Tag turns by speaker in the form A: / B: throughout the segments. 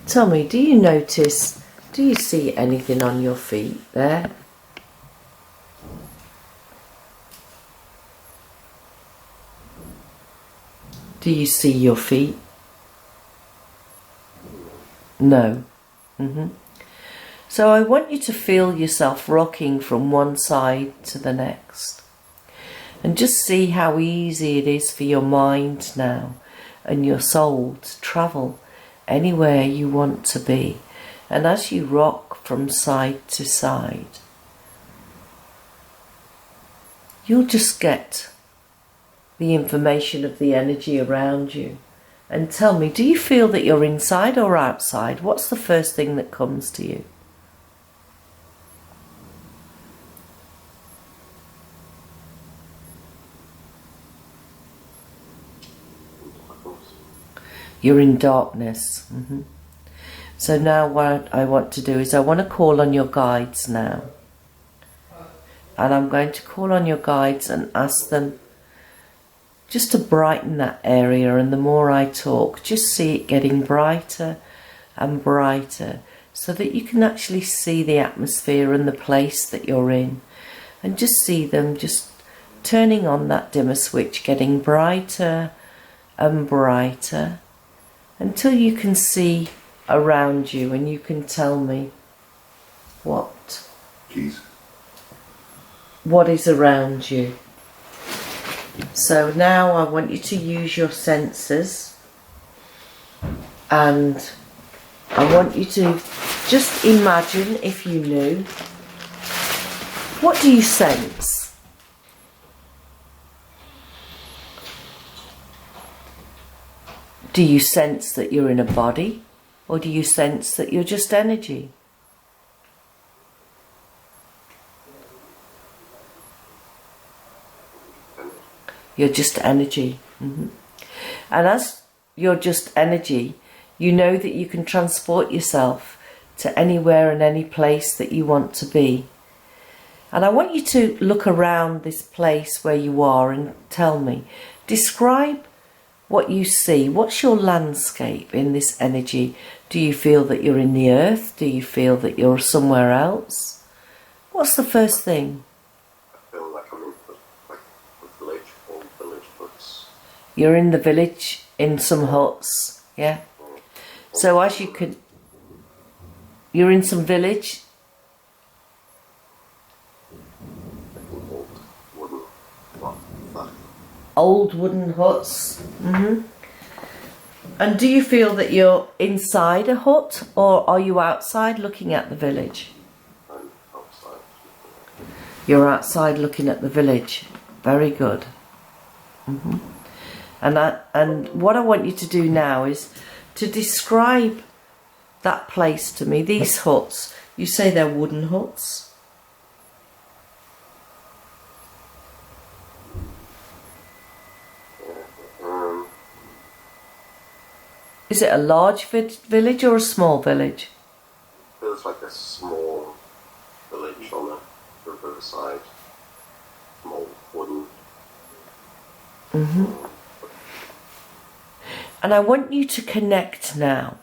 A: Tell me, do you notice, do you see anything on your feet there? Do you see your feet? No. So I want you to feel yourself rocking from one side to the next. And just see how easy it is for your mind now and your soul to travel anywhere you want to be. And as you rock from side to side, you'll just get the information of the energy around you. And tell me, do you feel that you're inside or outside? What's the first thing that comes to you? You're in darkness. So now what I want to do is I want to call on your guides now. And I'm going to call on your guides and ask them just to brighten that area. And the more I talk, just see it getting brighter and brighter so that you can actually see the atmosphere and the place that you're in. And just see them just turning on that dimmer switch, getting brighter and brighter until you can see around you and you can tell me what is around you. So now I want you to use your senses, and I want you to just imagine, if you knew, what do you sense? Do you sense that you're in a body, or do you sense that you're just energy? You're just energy. And as you're just energy, you know that you can transport yourself to anywhere and any place that you want to be. And I want you to look around this place where you are and tell me, describe what you see. What's your landscape in this energy? Do you feel that you're in the earth? Do you feel that you're somewhere else? What's the first thing?
B: I feel like I'm in a village, old village huts.
A: You're in the village, in some huts, yeah? So as you could, you're in some village? Old wooden huts. And do you feel that you're inside a hut, or are you outside looking at the village?
B: I'm outside.
A: You're outside looking at the village. Very good. And what I want you to do now is to describe that place to me. These huts, you say they're wooden huts? Is it a large village or a small village?
B: Feels like a small village on the riverside. Small wooden.
A: And I want you to connect now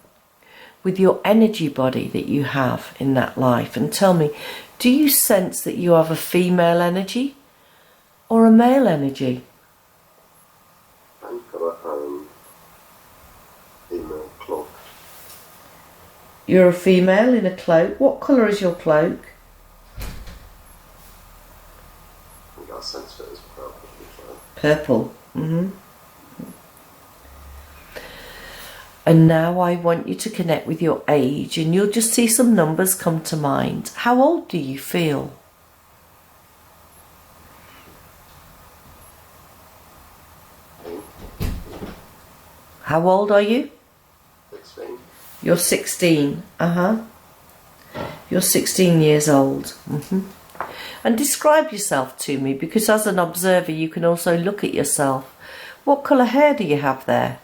A: with your energy body that you have in that life, and tell me, do you sense that you have a female energy or a male energy?
B: I've got a female cloak.
A: You're a female in a cloak. What colour is your cloak?
B: I got a sense of it as purple.
A: Purple. And now I want you to connect with your age, and you'll just see some numbers come to mind. How old do you feel? How old are you?
B: 16.
A: You're 16. You're 16 years old. And describe yourself to me, because as an observer you can also look at yourself. What colour hair do you have there?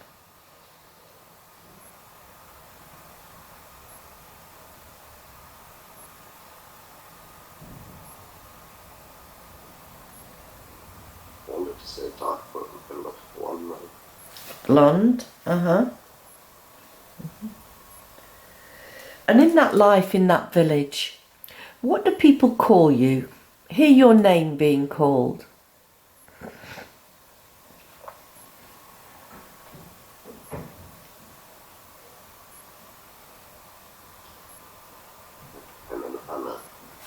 B: I wanted to say dark, but a bit of blonde now.
A: Blonde. And in that life, in that village, what do people call you? Hear your name being called.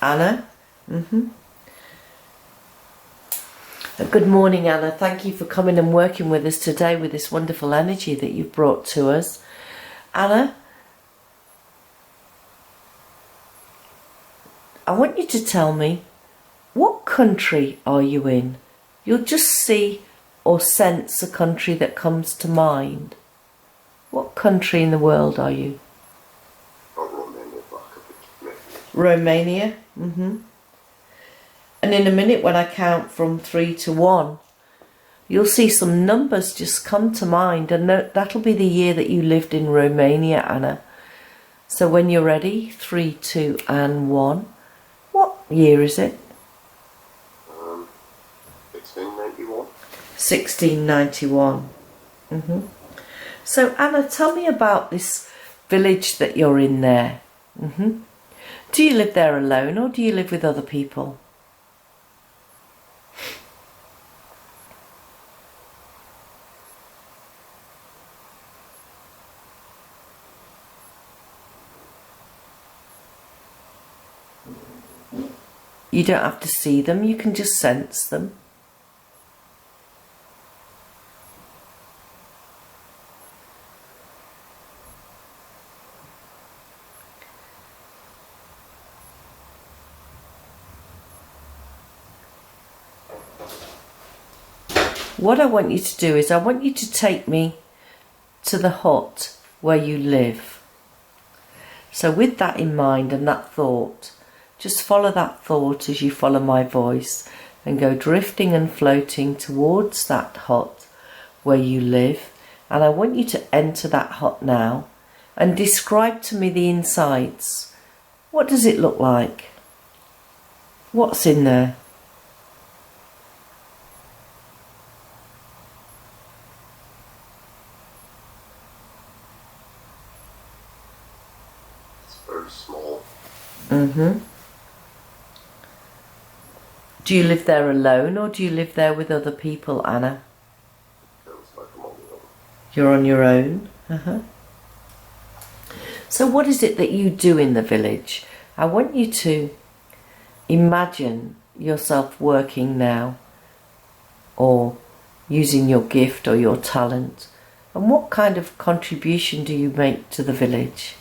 B: Anna.
A: Anna? Good morning, Anna. Thank you for coming and working with us today with this wonderful energy that you've brought to us. Anna, I want you to tell me, what country are you in? You'll just see or sense a country that comes to mind. What country in the world are you?
B: Romania.
A: Romania? And in a minute, when I count from 3 to 1, you'll see some numbers just come to mind, and that'll be the year that you lived in Romania, Anna. So when you're ready, 3, 2 and 1. What year is it?
B: 1691.
A: 1691. So Anna, tell me about this village that you're in there. Do you live there alone, or do you live with other people? You don't have to see them, you can just sense them. What I want you to do is I want you to take me to the hut where you live. So with that in mind and that thought, just follow that thought as you follow my voice and go drifting and floating towards that hut where you live. And I want you to enter that hut now and describe to me the insides. What does it look like? What's in there?
B: It's very small.
A: Do you live there alone, or do you live there with other people, Anna?
B: It's like I'm on my own.
A: You're on your own? So what is it that you do in the village? I want you to imagine yourself working now, or using your gift or your talent. And what kind of contribution do you make to the village?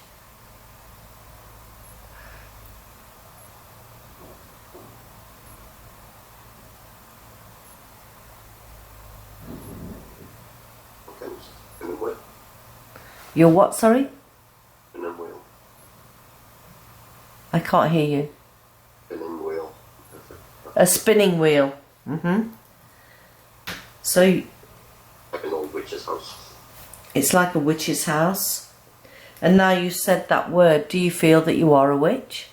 B: Spinning wheel.
A: You're what, sorry?
B: Spinning wheel.
A: I can't hear you.
B: Spinning wheel.
A: A spinning wheel. So
B: Like an old witch's house.
A: it's like a witch's house. And now you said that word, do you feel that you are a witch?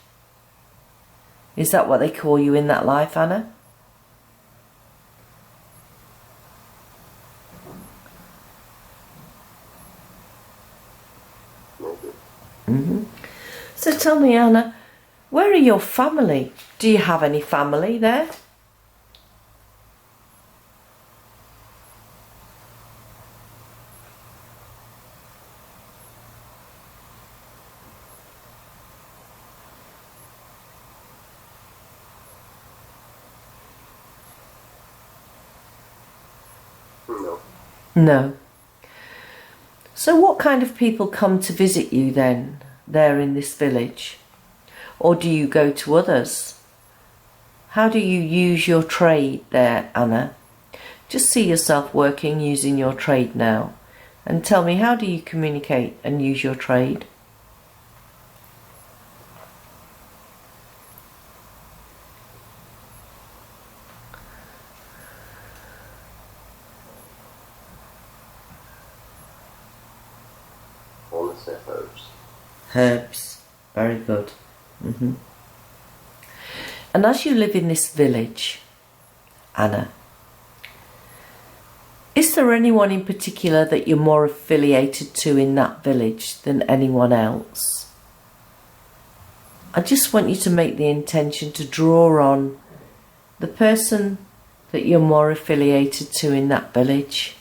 A: Is that what they call you in that life, Anna? So tell me, Anna, where are your family? Do you have any family there?
B: No.
A: No. So what kind of people come to visit you then, there in this village? Or do you go to others? How do you use your trade there, Anna? Just see yourself working using your trade now. And tell me, how do you communicate and use your trade?
B: I want to say herbs.
A: Herbs. Very good. And as you live in this village, Anna, is there anyone in particular that you're more affiliated to in that village than anyone else? I just want you to make the intention to draw on the person that you're more affiliated to in that village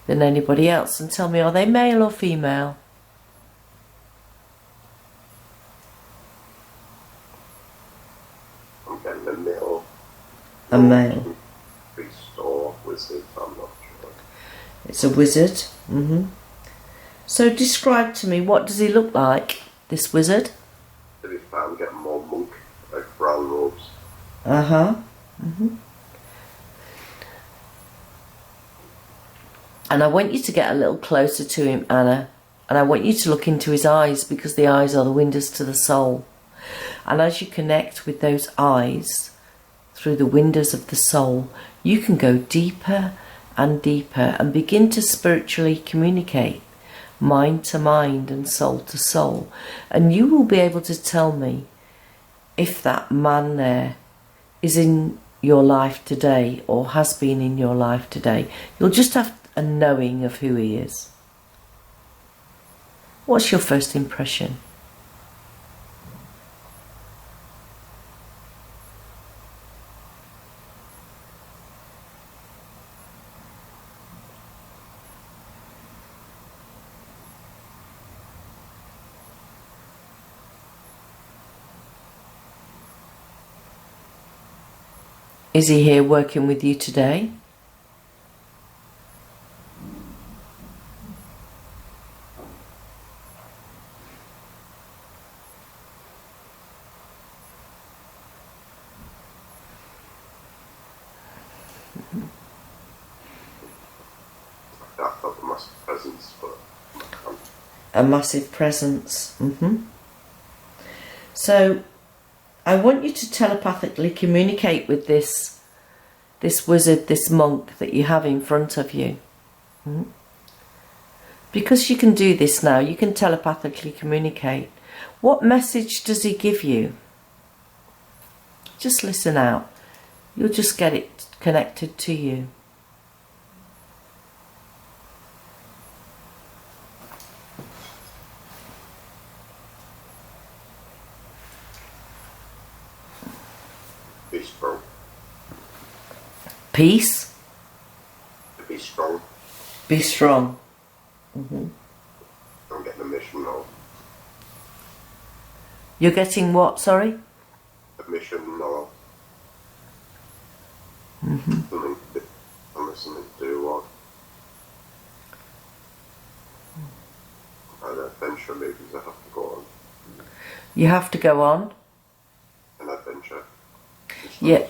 A: than anybody else, and tell me, are they male or female?
B: I'm getting a male.
A: A male.
B: Priest or wizard, I'm not sure.
A: It's a wizard. So describe to me, what does he look like, this wizard?
B: To be fair, I'm getting more monk, like brown robes.
A: And I want you to get a little closer to him, Anna. And I want you to look into his eyes, because the eyes are the windows to the soul. And as you connect with those eyes through the windows of the soul, you can go deeper and deeper and begin to spiritually communicate, mind to mind and soul to soul. And you will be able to tell me if that man there is in your life today or has been in your life today. You'll just have a knowing of who he is. What's your first impression? Is he here working with you today?
B: I felt a massive presence, but
A: A massive presence. So I want you to telepathically communicate with this wizard, this monk that you have in front of you. Because you can do this now, you can telepathically communicate. What message does he give you? Just listen out. You'll just get it connected to you.
B: be strong.
A: Peace.
B: To be strong.
A: Be strong.
B: I'm getting a mission now.
A: You're getting what, sorry?
B: A mission or something to do or an adventure maybe I have to go on.
A: You have to go on?
B: An adventure.
A: Yeah.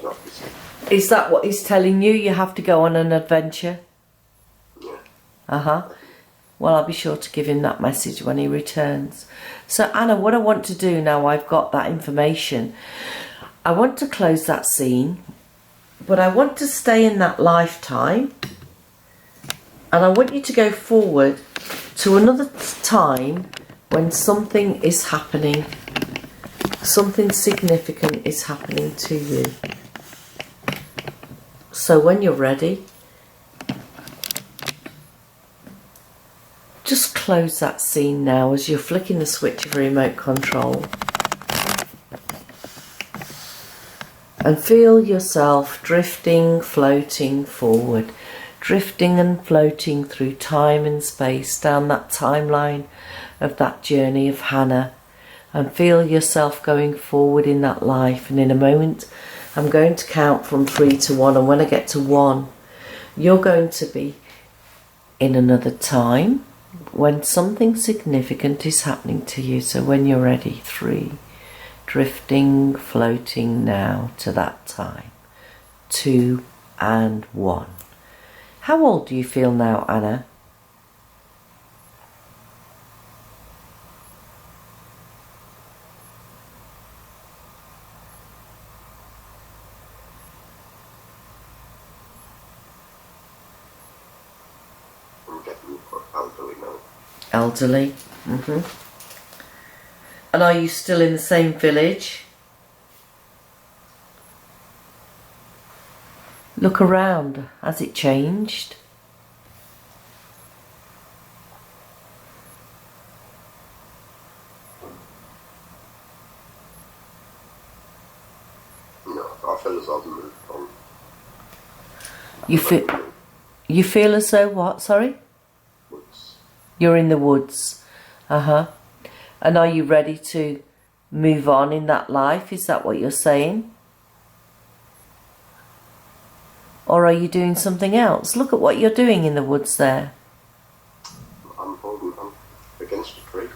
A: Is that what he's telling you? You have to go on an adventure?
B: Yeah.
A: Well, I'll be sure to give him that message when he returns. So, Anna, what I want to do now I've got that information, I want to close that scene, but I want to stay in that lifetime, and I want you to go forward to another time when something is happening, something significant is happening to you. So when you're ready, just close that scene now as you're flicking the switch of remote control. And feel yourself drifting, floating forward. Drifting and floating through time and space down that timeline of that journey of Hannah. And feel yourself going forward in that life. And in a moment, I'm going to count from 3 to 1. And when I get to 1, you're going to be in another time when something significant is happening to you. So when you're ready, 3, drifting, floating now to that time, 2 and 1. How old do you feel now, Anna?
B: I'm getting elderly now.
A: Elderly. And are you still in the same village? Look around. Has it changed?
B: feel as though I've moved on.
A: You feel as though what? Sorry?
B: Woods.
A: You're in the woods. And are you ready to move on in that life? Is that what you're saying? Or are you doing something else? Look at what you're doing in the woods there.
B: I'm against a tree.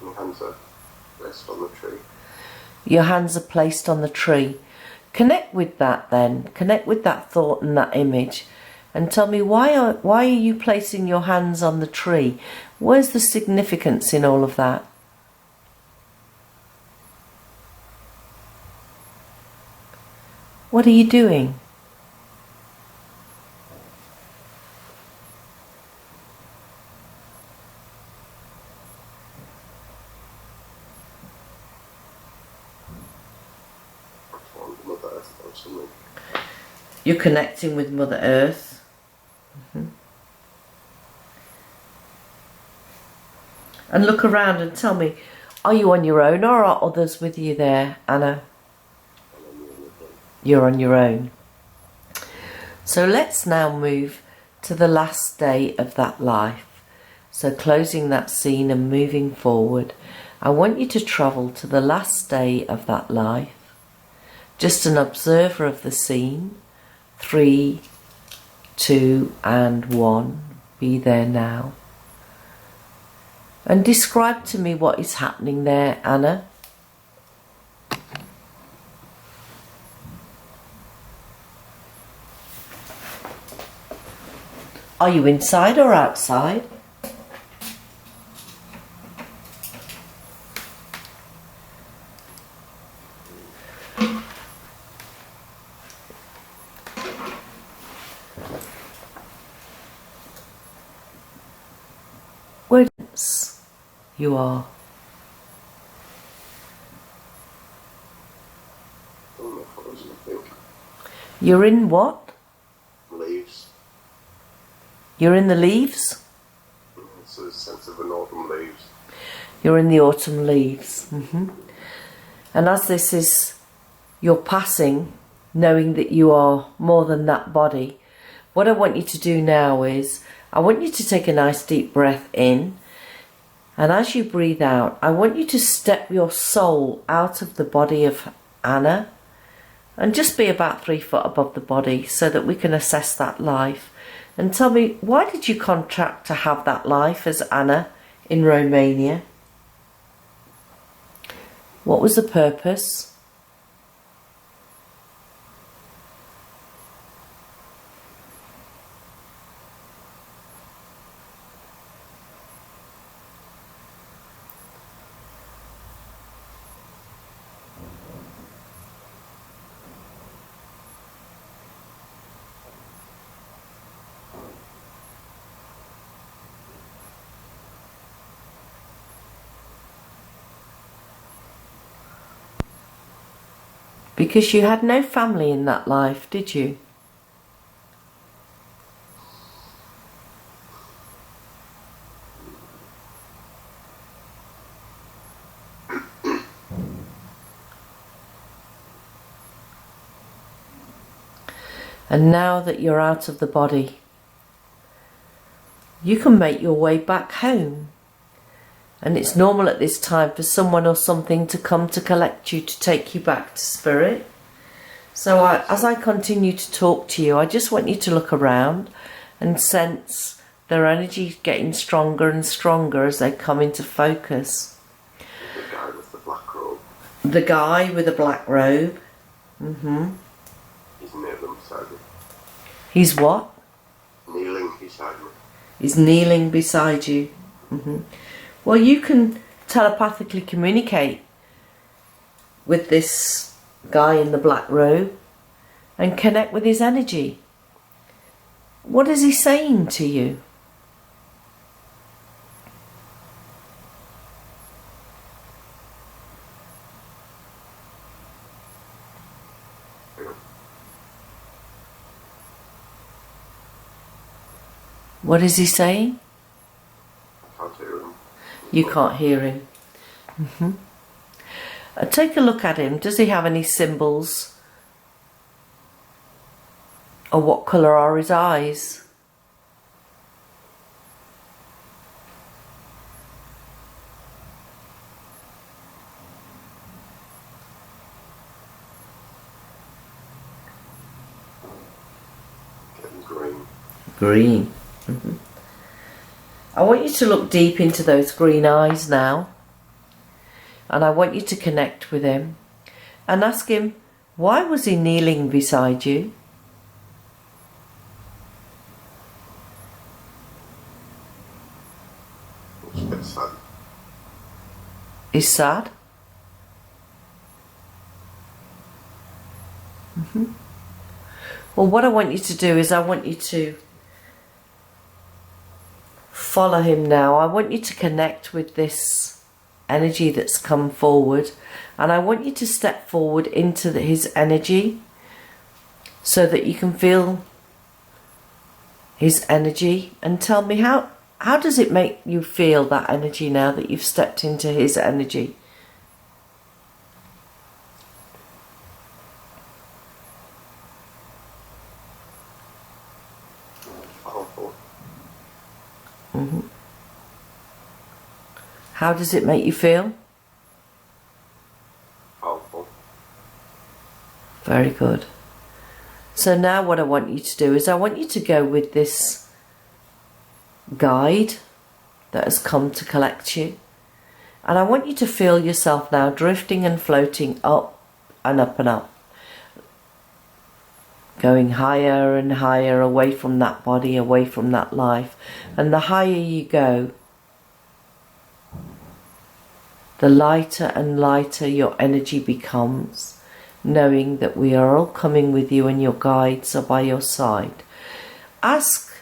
B: My hands are placed on the tree.
A: Your hands are placed on the tree. Connect with that then. Connect with that thought and that image. And tell me, why are you placing your hands on the tree? Where's the significance in all of that? What are you doing?
B: Mother Earth or something.
A: You're connecting with Mother Earth. And look around and tell me, are you on your own or are others with you there, Anna? You're on your own. So let's now move to the last day of that life. So closing that scene and moving forward, I want you to travel to the last day of that life. Just an observer of the scene. 3, 2 and 1. Be there now. And describe to me what is happening there, Anna. Are you inside or outside? Where you are. You're in what?
B: Leaves.
A: You're in the leaves?
B: It's a sense of an autumn leaves.
A: You're in the autumn leaves. And as this is your passing, knowing that you are more than that body, what I want you to do now is, I want you to take a nice deep breath in, and as you breathe out, I want you to step your soul out of the body of Anna and just be about 3 foot above the body so that we can assess that life. And tell me, why did you contract to have that life as Anna in Romania? What was the purpose? Because you had no family in that life, did you? And now that you're out of the body, you can make your way back home. And it's normal at this time for someone or something to come to collect you, to take you back to spirit. So as I continue to talk to you, I just want you to look around and sense their energy getting stronger and stronger as they come into focus.
B: The guy with the black robe.
A: The guy with the black robe.
B: He's kneeling beside me.
A: He's what?
B: Kneeling beside me.
A: He's kneeling beside you. Well, you can telepathically communicate with this guy in the black robe and connect with his energy. What is he saying to you? What is he saying?
B: I can't hear him.
A: You can't hear him. Take a look at him. Does he have any symbols Or what colour are his eyes?
B: Green.
A: Green. I want you to look deep into those green eyes now. And I want you to connect with him. And ask him, why was he kneeling beside you?
B: It's a bit sad.
A: He's sad? Well, what I want you to do is I want you to follow him now. I want you to connect with this energy that's come forward, and I want you to step forward into his energy so that you can feel his energy. And tell me, how does it make you feel, that energy, now that you've stepped into his energy?
B: Powerful.
A: How does it make you feel?
B: Powerful.
A: Very good. So now what I want you to do is I want you to go with this guide that has come to collect you. And I want you to feel yourself now drifting and floating up and up and up. Going higher and higher away from that body, away from that life. And the higher you go, the lighter and lighter your energy becomes, knowing that we are all coming with you and your guides are by your side. Ask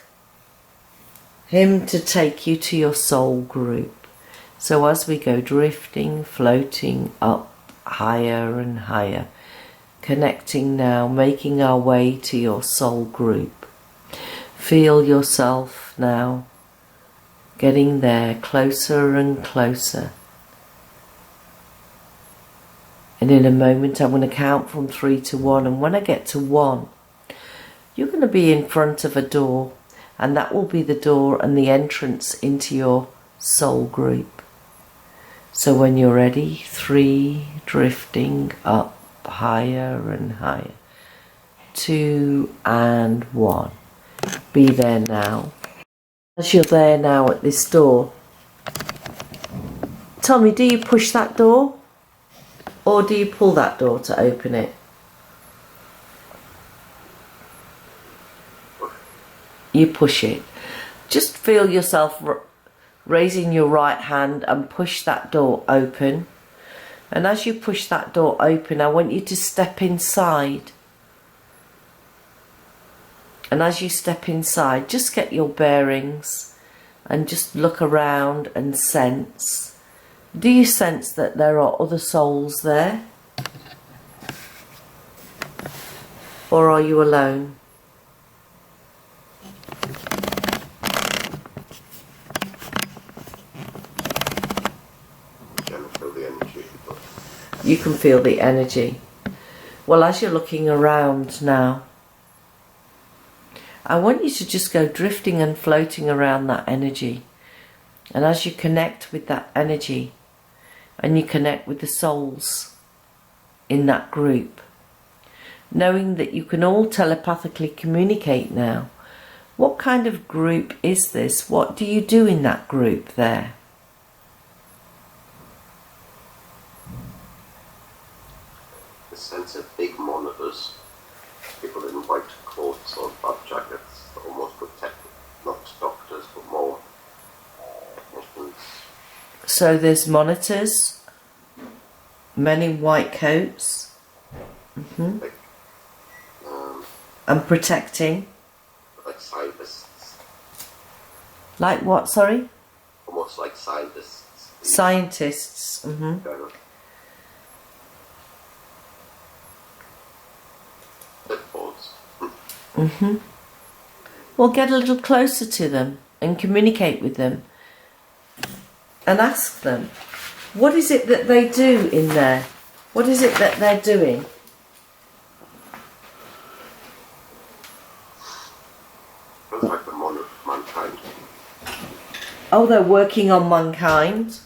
A: him to take you to your soul group. So as we go drifting, floating up higher and higher, connecting now, making our way to your soul group. Feel yourself now getting there, closer and closer. And in a moment I'm going to count from 3 to 1, and when I get to 1, you're going to be in front of a door, and that will be the door and the entrance into your soul group. So when you're ready, 3, drifting up higher and higher, 2 and 1. Be there now. As you're there now at this door, tell me, do you push that door? Or do you pull that door to open it? You push it. Just feel yourself raising your right hand and push that door open. And as you push that door open, I want you to step inside. And as you step inside, just get your bearings and just look around and sense. Do you sense that there are other souls there? Or are you alone? You can feel the energy. Well, as you're looking around now, I want you to just go drifting and floating around that energy. And as you connect with that energy, and you connect with the souls in that group, knowing that you can all telepathically communicate now. What kind of group is this? What do you do in that group there?
B: A sense of big monitors, people in white coats or bad jackets, almost protected, not doctors but more husbands.
A: So there's monitors, men in white coats,
B: Like,
A: and protecting.
B: like scientists.
A: Like what, sorry?
B: Almost like scientists.
A: Scientists.
B: Kind of. Clipboards.
A: Well, get a little closer to them and communicate with them. And ask them, what is it that they do in there? What is it that they're doing? Oh, they're working on mankind.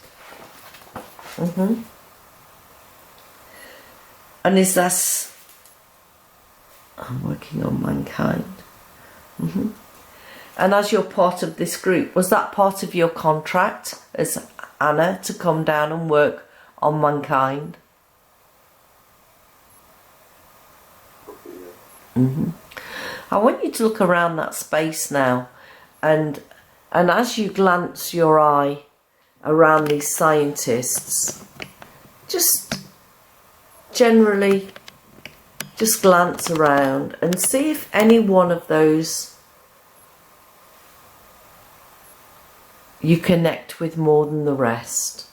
A: And is that... I'm working on mankind. And as you're part of this group, was that part of your contract as Anna to come down and work on mankind? I want you to look around that space now, and as you glance your eye around these scientists, just generally just glance around and see if any one of those you connect with more than the rest.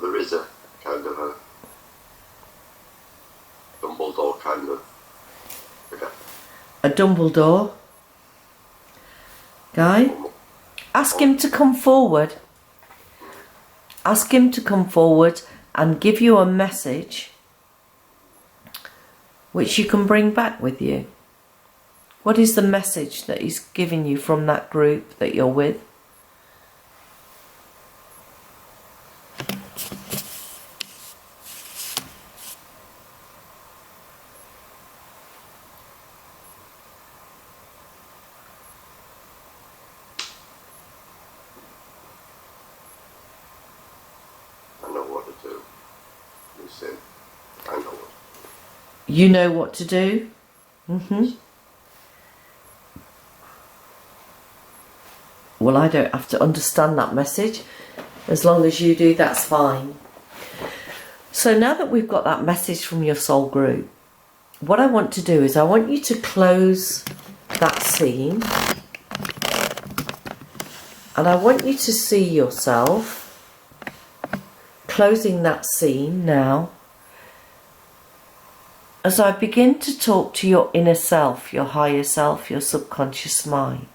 B: There is a kind of a Dumbledore kind of figure.
A: A Dumbledore guy? Ask him to come forward. Ask him to come forward and give you a message which you can bring back with you. What is the message that he's giving you from that group that you're with? You know what to do? Well, I don't have to understand that message. As long as you do, that's fine. So now that we've got that message from your soul group, what I want to do is I want you to close that scene. And I want you to see yourself closing that scene now. As I begin to talk to your inner self, your higher self, your subconscious mind.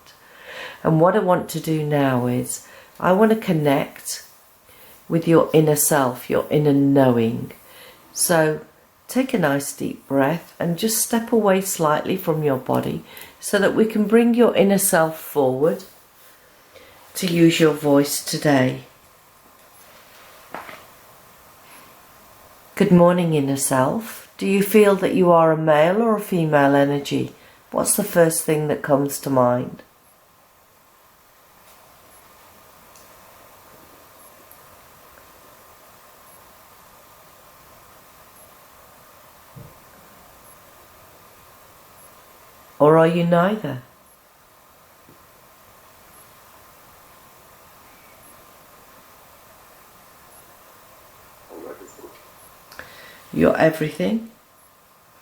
A: And what I want to do now is, I want to connect with your inner self, your inner knowing. So take a nice deep breath and just step away slightly from your body so that we can bring your inner self forward to use your voice today. Good morning, inner self. Do you feel that you are a male or a female energy? What's the first thing that comes to mind? Or are you neither? You're everything.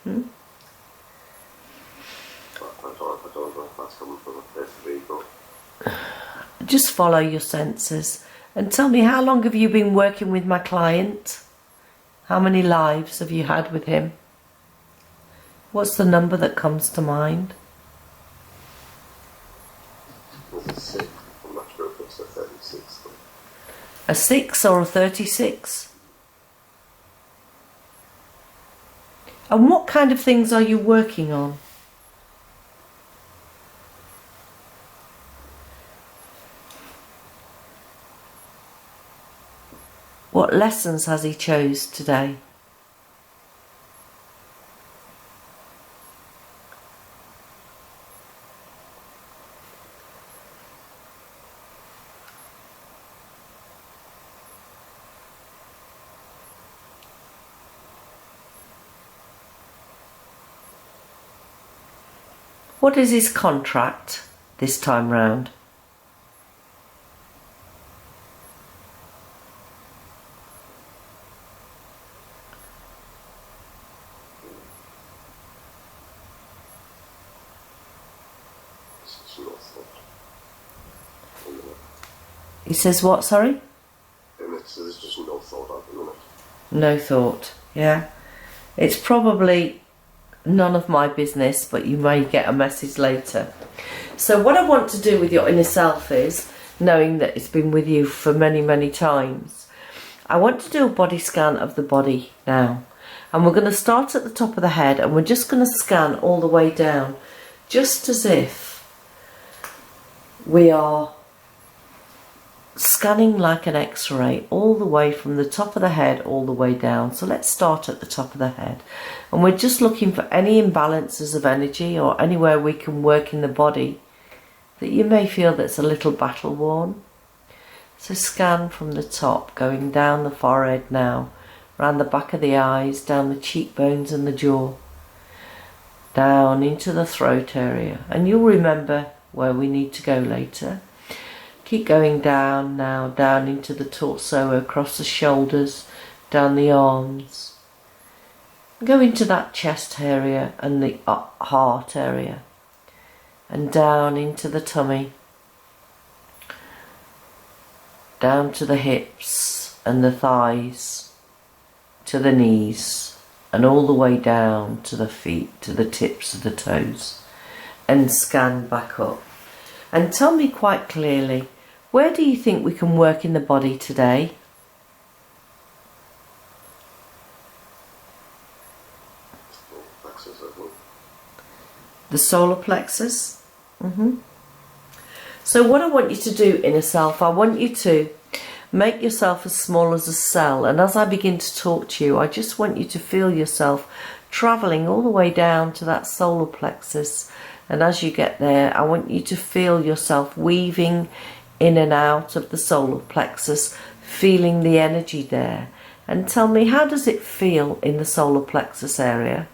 B: I don't know if that's coming from a place of ego.
A: Just follow your senses and tell me, how long have you been working with my client? How many lives have you had with him? What's the number that comes to mind?
B: There's a 6. I'm not sure if it's a 36 though.
A: A 6 or a 36? And what kind of things are you working on? What lessons has he chose today? What is his contract this time round? He says what, sorry?
B: There's just no thought at the minute.
A: No thought, yeah. It's probably none of my business, but you may get a message later. So what I want to do with your inner self is, knowing that it's been with you for many, many times, I want to do a body scan of the body now. And we're going to start at the top of the head, and we're just going to scan all the way down, just as if we are scanning like an X-ray, all the way from the top of the head all the way down. So let's start at the top of the head, and we're just looking for any imbalances of energy or anywhere we can work in the body that you may feel that's a little battle worn. So scan from the top, going down the forehead now, around the back of the eyes, down the cheekbones and the jaw, down into the throat area, and you'll remember where we need to go later. Keep going down now, down into the torso, across the shoulders, down the arms. Go into that chest area and the heart area, and down into the tummy, down to the hips and the thighs, to the knees, and all the way down to the feet, to the tips of the toes, and scan back up. And tell me quite clearly, where do you think we can work in the body today? The solar plexus? So what I want you to do, inner self, I want you to make yourself as small as a cell, and as I begin to talk to you, I just want you to feel yourself travelling all the way down to that solar plexus, and as you get there, I want you to feel yourself weaving in and out of the solar plexus, feeling the energy there. And tell me, how does it feel in the solar plexus area?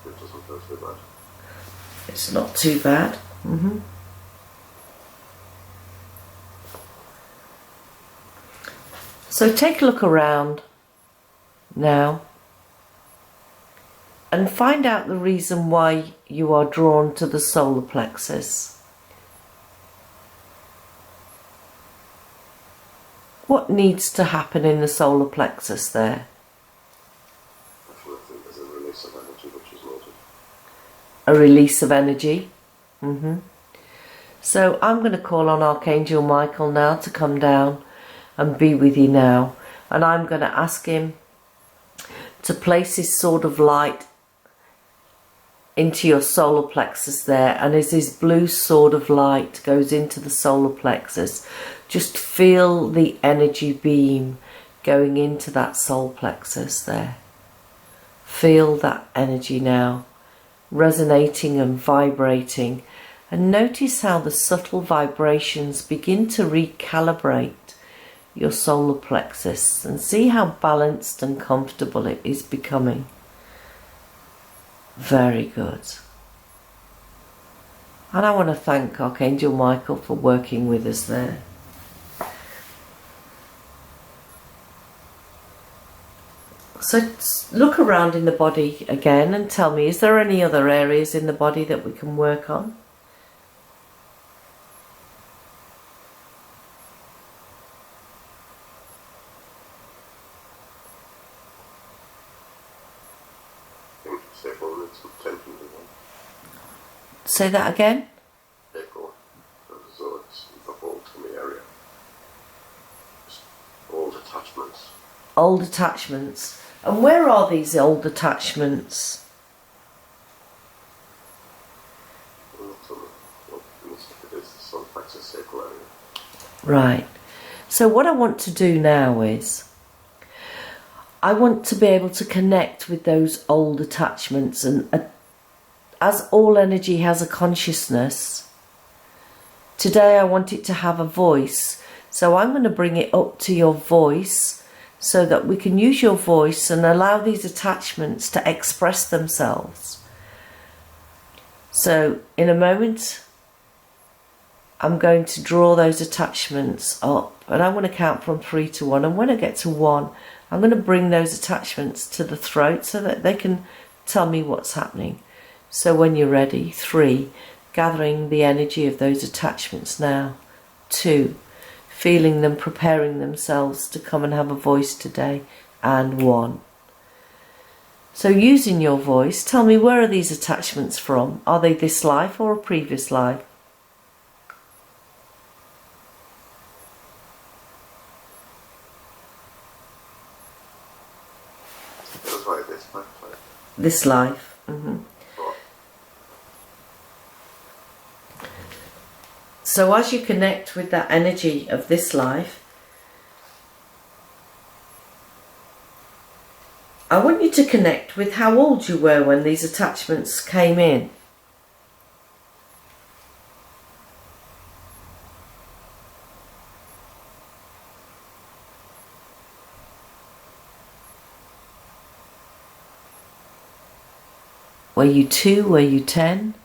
B: It doesn't feel too bad.
A: It's not too bad. So take a look around now and find out the reason why you are drawn to the solar plexus. What needs to happen in the solar plexus there?
B: Actually, I think there's a release of energy which is needed.
A: A release of energy. So I'm going to call on Archangel Michael now to come down and be with you now. And I'm going to ask him to place his sword of light into your solar plexus there, and as his blue sword of light goes into the solar plexus, just feel the energy beam going into that solar plexus there. Feel that energy now resonating and vibrating, and notice how the subtle vibrations begin to recalibrate your solar plexus, and see how balanced and comfortable it is becoming. Very good. And I want to thank Archangel Michael for working with us there. So look around in the body again and tell me, is there any other areas in the body that we can work on? Say that again.
B: Echo. So it's the whole tummy area. Just old attachments.
A: Old attachments. And where are these old attachments?
B: It is the solar plexus sacral area.
A: Right. So what I want to do now is, I want to be able to connect with those old attachments, and as all energy has a consciousness, today I want it to have a voice. So I'm going to bring it up to your voice so that we can use your voice and allow these attachments to express themselves. So in a moment, I'm going to draw those attachments up, and I'm going to count from 3 to 1. And when I get to 1, I'm going to bring those attachments to the throat so that they can tell me what's happening. So when you're ready, 3, gathering the energy of those attachments now. 2, feeling them preparing themselves to come and have a voice today, and 1. So using your voice, tell me, where are these attachments from? Are they this life or a previous life?
B: Feels like this life.
A: This life. So as you connect with that energy of this life, I want you to connect with how old you were when these attachments came in. Were you 2? Were you 10?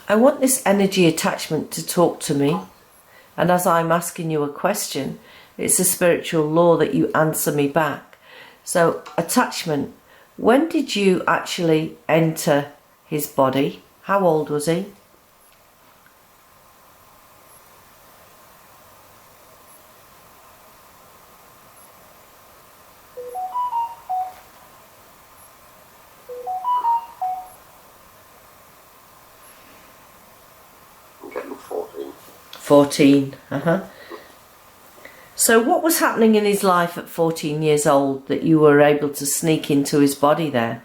A: I want this energy attachment to talk to me, and as I'm asking you a question, it's a spiritual law that you answer me back. So, attachment, when did you actually enter his body? How old was he?
B: I'm getting 14.
A: 14. So what was happening in his life at 14 years old that you were able to sneak into his body there?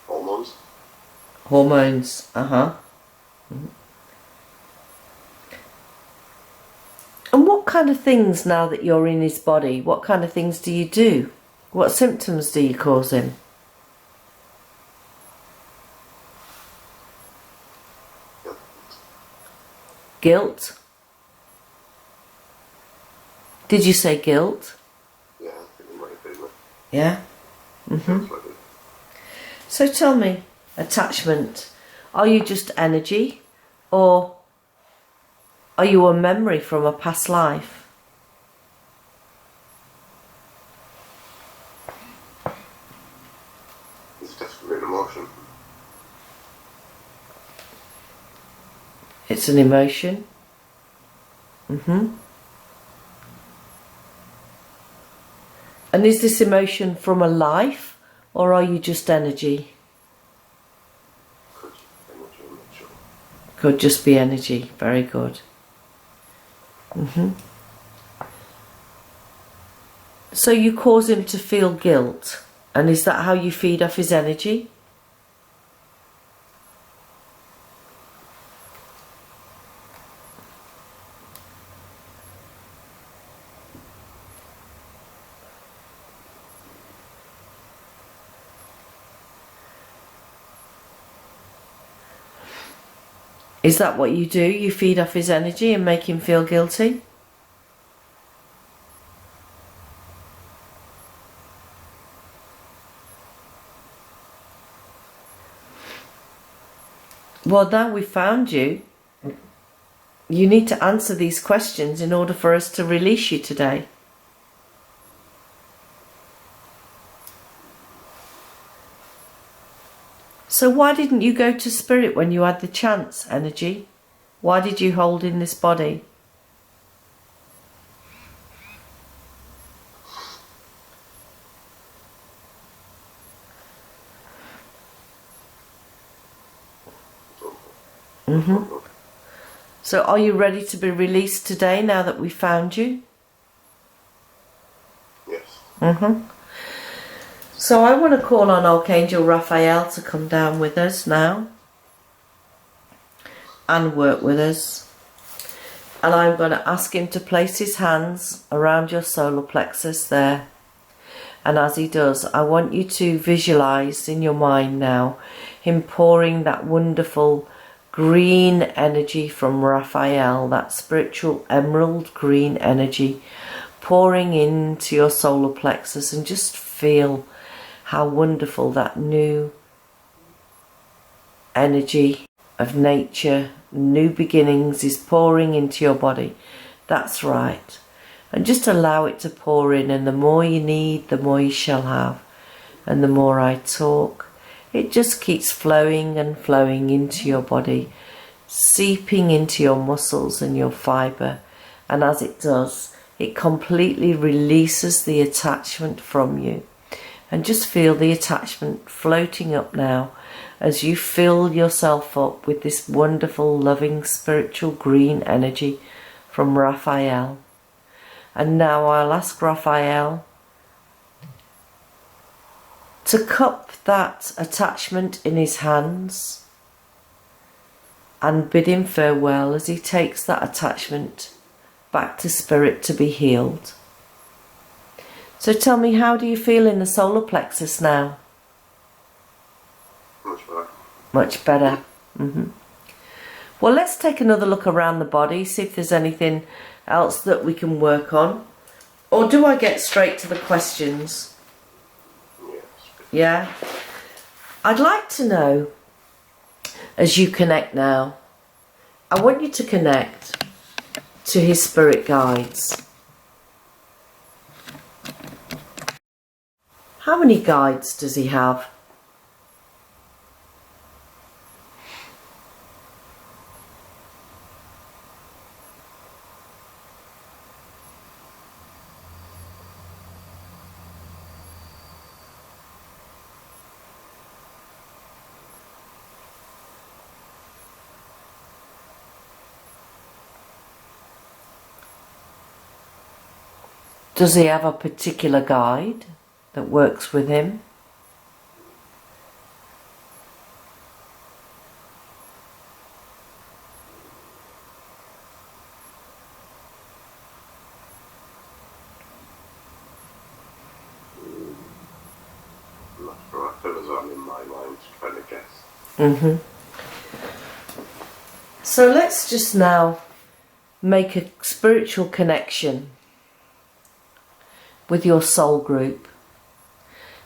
B: Hormones.
A: Hormones. And what kind of things, now that you're in his body, what kind of things do you do? What symptoms do you cause him? Guilt? Did you say guilt?
B: Yeah, I think it might have been.
A: Yeah?
B: Feels like it.
A: So tell me, attachment, are you just energy, or are you a memory from a past life?
B: It's definitely an emotion.
A: It's an emotion. And is this emotion from a life, or are you just energy?
B: Could be energy, I'm not sure.
A: Could just be energy. Very good. So you cause him to feel guilt, and is that how you feed off his energy? Is that what you do? You feed off his energy and make him feel guilty? Well, now we've found you, you need to answer these questions in order for us to release you today. So why didn't you go to spirit when you had the chance, energy? Why did you hold in this body? So are you ready to be released today now that we found you?
B: Yes.
A: So I want to call on Archangel Raphael to come down with us now and work with us. And I'm going to ask him to place his hands around your solar plexus there. And as he does, I want you to visualize in your mind now him pouring that wonderful green energy from Raphael, that spiritual emerald green energy, pouring into your solar plexus, and just feel how wonderful that new energy of nature, new beginnings is pouring into your body. That's right. And just allow it to pour in, and the more you need, the more you shall have. And the more I talk, it just keeps flowing and flowing into your body, seeping into your muscles and your fibre. And as it does, it completely releases the attachment from you. And just feel the attachment floating up now as you fill yourself up with this wonderful, loving, spiritual green energy from Raphael. And now I'll ask Raphael to cup that attachment in his hands and bid him farewell as he takes that attachment back to spirit to be healed. So tell me, how do you feel in the solar plexus now?
B: Much better.
A: Much better. Well, let's take another look around the body, see if there's anything else that we can work on. Or do I get straight to the questions?
B: Yes.
A: Yeah? I'd like to know, as you connect now, I want you to connect to his spirit guides. How many guides does he have? Does he have a particular guide that works with him?
B: I'm not sure. That was on in my mind, trying to guess.
A: So let's just now make a spiritual connection with your soul group.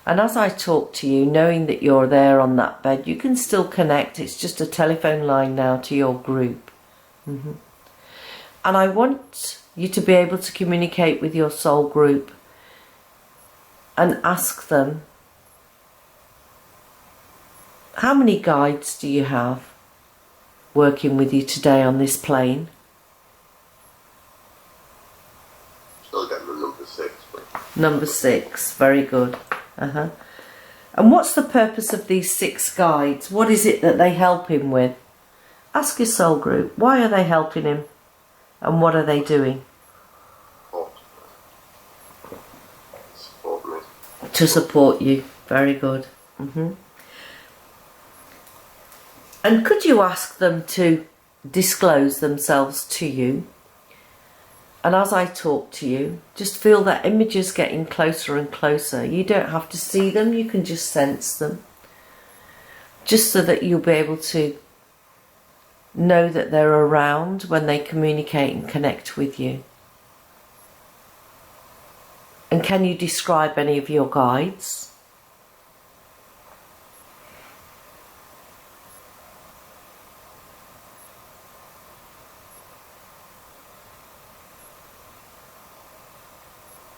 A: And as I talk to you, knowing that you're there on that bed, you can still connect. It's just a telephone line now to your group. And I want you to be able to communicate with your soul group and ask them, how many guides do you have working with you today on this plane?
B: Still getting the number 6, but
A: Number 6, very good. And what's the purpose of these 6 guides? What is it that they help him with? Ask your soul group, why are they helping him? And what are they doing?
B: support me.
A: To support you, very good. And could you ask them to disclose themselves to you? And as I talk to you, just feel that images getting closer and closer. You don't have to see them, you can just sense them. Just so that you'll be able to know that they're around when they communicate and connect with you. And can you describe any of your guides?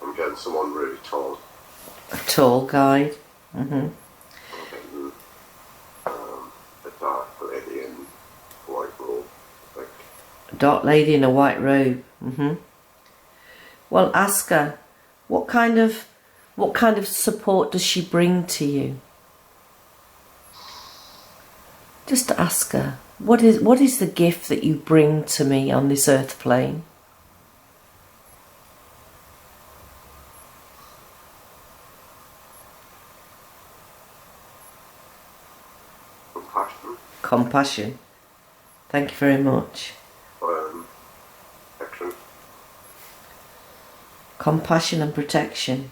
B: I'm getting someone really tall.
A: A tall guide.
B: I'm getting a dark lady in a white robe. Like,
A: A dark lady in a white robe. Well, ask her, what kind of support does she bring to you? Just ask her, what is the gift that you bring to me on this earth plane?
B: compassion.
A: Compassion. Thank you very much.
B: Action.
A: Compassion and protection.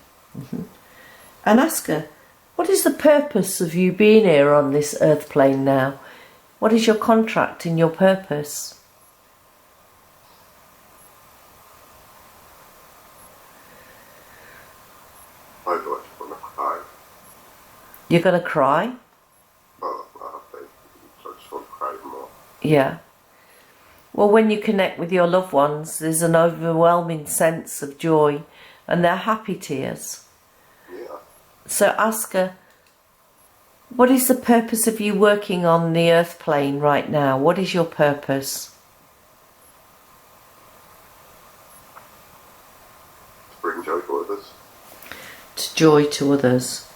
A: And ask her, what is the purpose of you being here on this earth plane now? What is your contract and your purpose?
B: I got to cry.
A: You're going to cry?
B: Well, I just want to cry more.
A: Yeah. Well, when you connect with your loved ones, there's an overwhelming sense of joy, and they're happy tears.
B: Yeah.
A: So ask her, what is the purpose of you working on the earth plane right now? What is your purpose?
B: To bring joy to others.
A: To joy to others.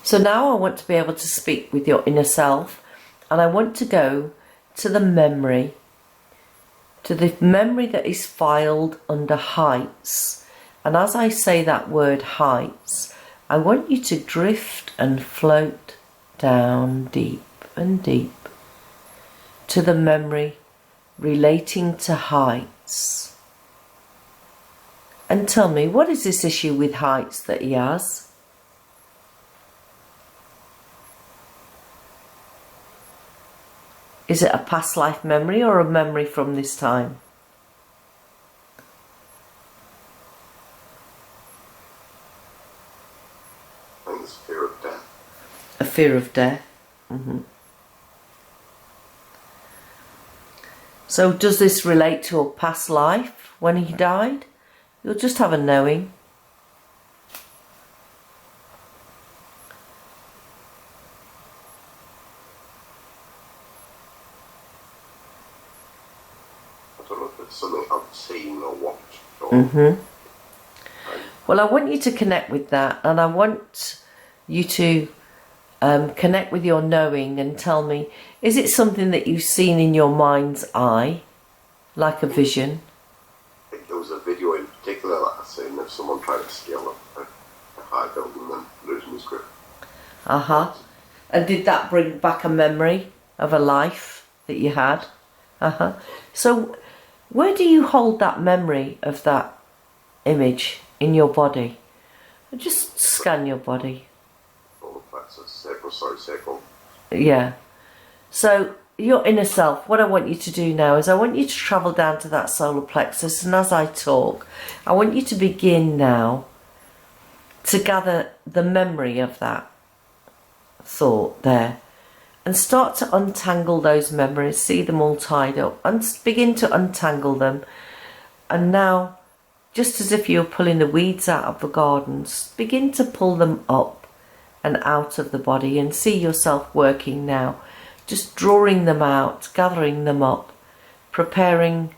A: So now I want to be able to speak with your inner self, and I want to go to the memory that is filed under heights. And as I say that word heights, I want you to drift and float down deep and deep to the memory relating to heights. And tell me, what is this issue with heights that he has? Is it a past life memory or a memory from this time?
B: I think it's fear of death.
A: A fear of death. So does this relate to a past life when he died? You'll just have a knowing.
B: I don't know if it's something I've seen or watched. Or
A: Well, I want you to connect with that, and I want you to connect with your knowing and tell me, is it something that you've seen in your mind's eye, like a vision?
B: I think there was a video in particular that I seen of someone trying to scale up a high building and then losing his grip.
A: And did that bring back a memory of a life that you had? So where do you hold that memory of that image in your body? Just scan your body.
B: Solar plexus, sacral.
A: Yeah. So your inner self, what I want you to do now is I want you to travel down to that solar plexus, and as I talk, I want you to begin now to gather the memory of that thought there and start to untangle those memories, see them all tied up, and begin to untangle them. And now, just as if you were pulling the weeds out of the gardens, begin to pull them up and out of the body, and see yourself working now, just drawing them out, gathering them up, preparing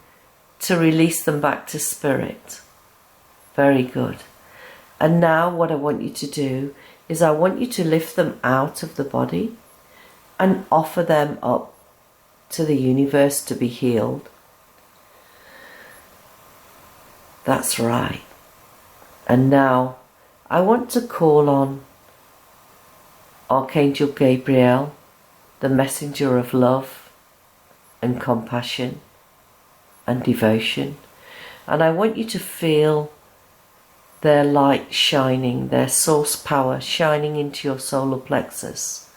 A: to release them back to spirit. Very good. And now what I want you to do is I want you to lift them out of the body and offer them up to the universe to be healed. That's right. And now I want to call on Archangel Gabriel, the messenger of love and compassion and devotion. And I want you to feel their light shining, their source power shining into your solar plexus,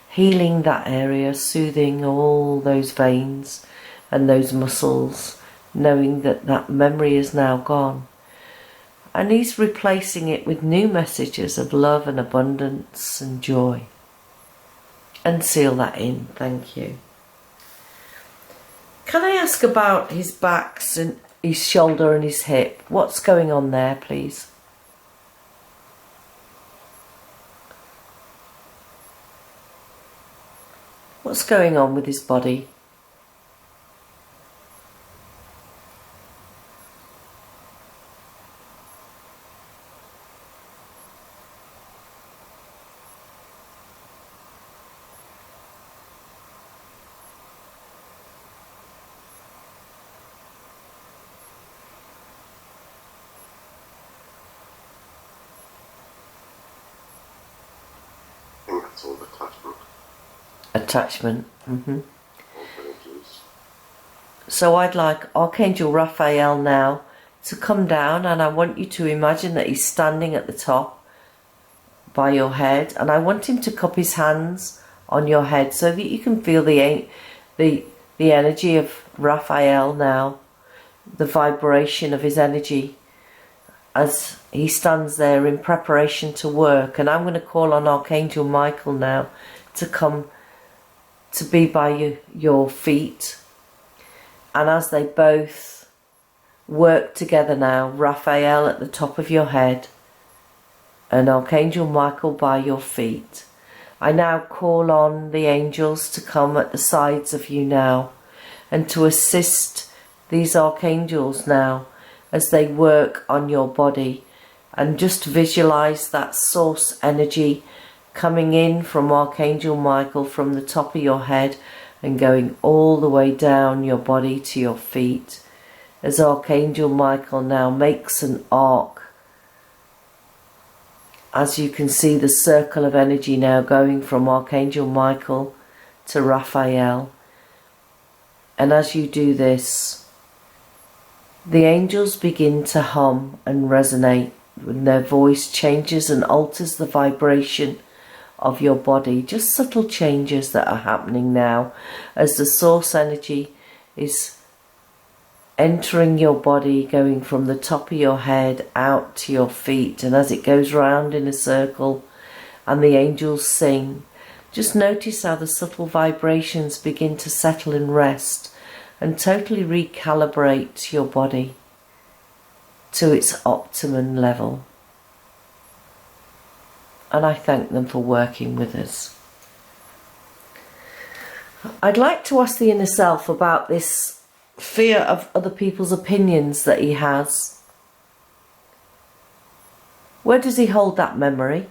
A: healing that area, soothing all those veins and those muscles, knowing that that memory is now gone. And he's replacing it with new messages of love and abundance and joy. And seal that in. Thank you. Can I ask about his backs and his shoulder and his hip? What's going on there, please? What's going on with his body?
B: I think that's all attachment.
A: Attachment.
B: All energies.
A: So I'd like Archangel Raphael now to come down, and I want you to imagine that he's standing at the top by your head, and I want him to cup his hands on your head so that you can feel the energy of Raphael now, the vibration of his energy as he stands there in preparation to work. And I'm going to call on Archangel Michael now to come to be by your feet. And as they both work together now, Raphael at the top of your head and Archangel Michael by your feet, I now call on the angels to come at the sides of you now and to assist these archangels now as they work on your body. And just visualize that source energy coming in from Archangel Michael from the top of your head and going all the way down your body to your feet, as Archangel Michael now makes an arc. As you can see the circle of energy now going from Archangel Michael to Raphael. And as you do this, the angels begin to hum and resonate when their voice changes and alters the vibration of your body. Just subtle changes that are happening now as the source energy is entering your body, going from the top of your head out to your feet, and as it goes round in a circle and the angels sing, just notice how the subtle vibrations begin to settle and rest and totally recalibrate your body to its optimum level. And I thank them for working with us. I'd like to ask the inner self about this fear of other people's opinions that he has. Where does he hold that memory?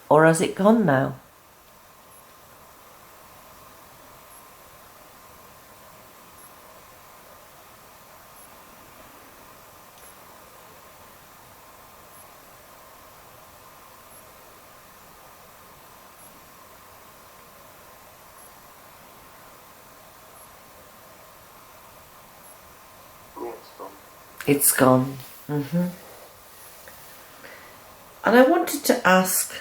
A: Or has it gone now? It's gone. And I wanted to ask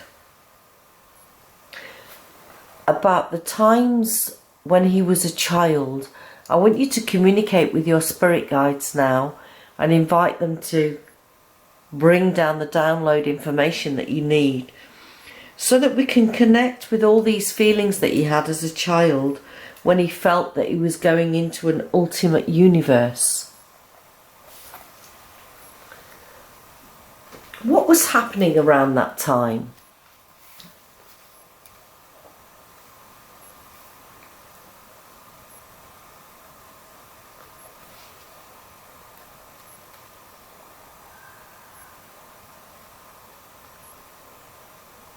A: about the times when he was a child. I want you to communicate with your spirit guides now and invite them to bring down the download information that you need so that we can connect with all these feelings that he had as a child when he felt that he was going into an ultimate universe. What was happening around that time?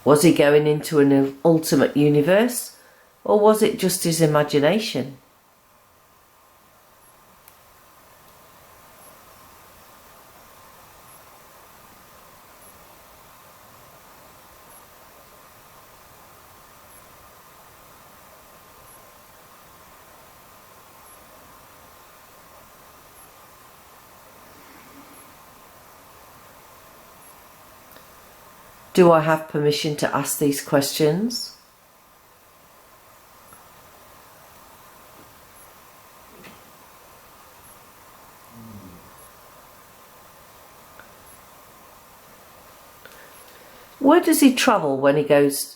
A: Was he going into an ultimate universe, or was it just his imagination? Do I have permission to ask these questions? Where does he travel when he goes?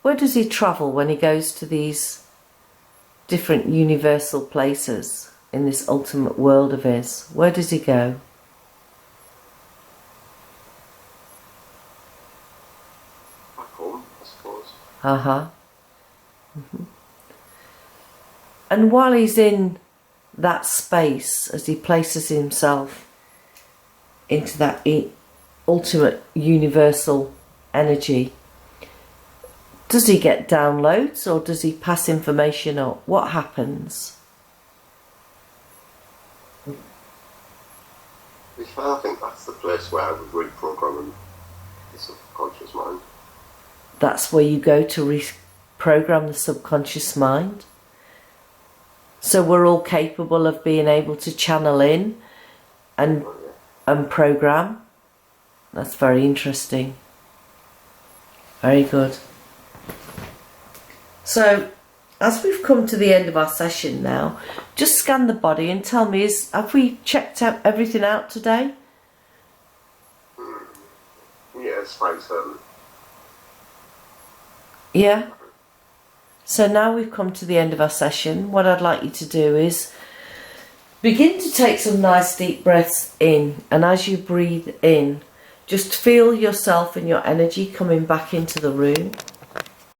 A: Where does he travel when he goes to these different universal places in this ultimate world of his? Where does he go? And while he's in that space, as he places himself into that ultimate universal energy, does he get downloads or does he pass information on? What happens?
B: I think that's the place where I would reprogram the subconscious mind.
A: That's where you go to reprogram the subconscious mind. So we're all capable of being able to channel in and program. That's very interesting. Very good. So, as we've come to the end of our session now, just scan the body and tell me, have we checked out everything out today?
B: Yes, fine, certainly.
A: Yeah? So now we've come to the end of our session. What I'd like you to do is begin to take some nice deep breaths in, and as you breathe in, just feel yourself and your energy coming back into the room.